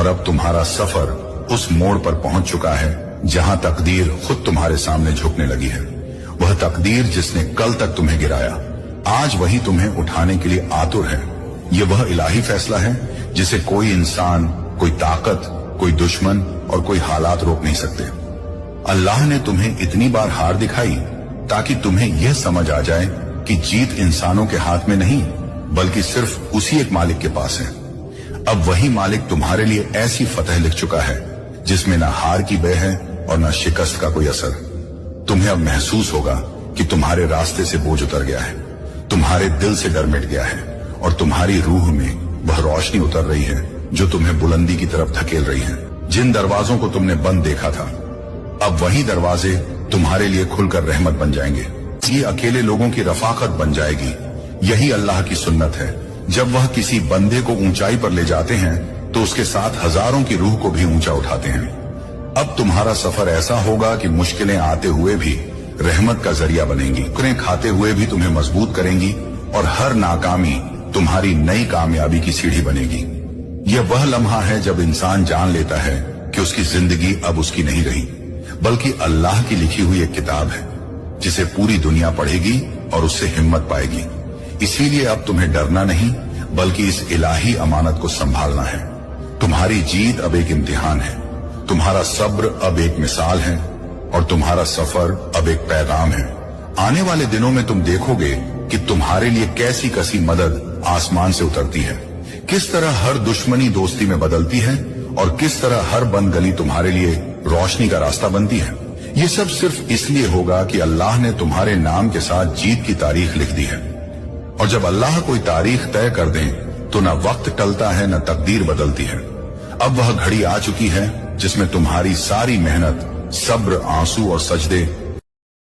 और अब तुम्हारा सफर उस मोड़ पर पहुंच चुका है जहां तकदीर खुद तुम्हारे सामने झुकने लगी है। वह तकदीर जिसने कल तक तुम्हें गिराया, आज वही तुम्हें उठाने के लिए आतुर है। ये वह इलाही फैसला है जिसे कोई इंसान, कोई ताकत, कोई दुश्मन और कोई हालात रोक नहीं सकते। अल्लाह ने तुम्हें इतनी बार हार दिखाई ताकि तुम्हें यह समझ आ जाए कि जीत इंसानों के हाथ में नहीं, बल्कि सिर्फ उसी एक मालिक के पास है। अब वही मालिक तुम्हारे लिए ऐसी फतह लिख चुका है जिसमें न हार की बह है और न शिकस्त का कोई असर। तुम्हें अब महसूस होगा कि तुम्हारे रास्ते से बोझ उतर गया है, तुम्हारे दिल से डर मिट गया है और तुम्हारी रूह में वह रोशनी उतर रही है जो तुम्हें बुलंदी की तरफ धकेल रही है। जिन दरवाजों को तुमने बंद देखा था, अब वही दरवाजे तुम्हारे लिए खुलकर रहमत बन जाएंगे। ये अकेले लोगों की रफाकत बन जाएगी। यही अल्लाह की सुन्नत है। जब वह किसी बंदे को ऊंचाई पर ले जाते हैं तो उसके साथ हजारों की रूह को भी ऊंचा उठाते हैं। अब तुम्हारा सफर ऐसा होगा कि मुश्किलें आते हुए भी रहमत का जरिया बनेंगी, ठोकरें खाते हुए भी तुम्हें मजबूत करेंगी और हर नाकामी तुम्हारी नई कामयाबी की सीढ़ी बनेगी। यह वह लम्हा है जब इंसान जान लेता है कि उसकी जिंदगी अब उसकी नहीं रही, बल्कि अल्लाह की लिखी हुई एक किताब है जिसे पूरी दुनिया पढ़ेगी और उससे हिम्मत पाएगी। इसीलिए अब तुम्हें डरना नहीं, बल्कि इस इलाही अमानत को संभालना है। तुम्हारी जीत अब एक इम्तिहान है, तुम्हारा सब्र अब एक मिसाल है और तुम्हारा सफर अब एक पैगाम है। आने वाले दिनों में तुम देखोगे कि तुम्हारे लिए कैसी कसी मदद आसमान से उतरती है, किस तरह हर दुश्मनी दोस्ती में बदलती है और किस तरह हर बंद गली तुम्हारे लिए रोशनी का रास्ता बनती है। ये सब सिर्फ इसलिए होगा कि अल्लाह ने तुम्हारे नाम के साथ जीत की तारीख लिख दी है। और जब अल्लाह कोई तारीख तय कर दे तो न वक्त टलता है न तकदीर बदलती है। अब वह घड़ी आ चुकी है जिसमें तुम्हारी सारी मेहनत, सब्र, आंसू और सजदे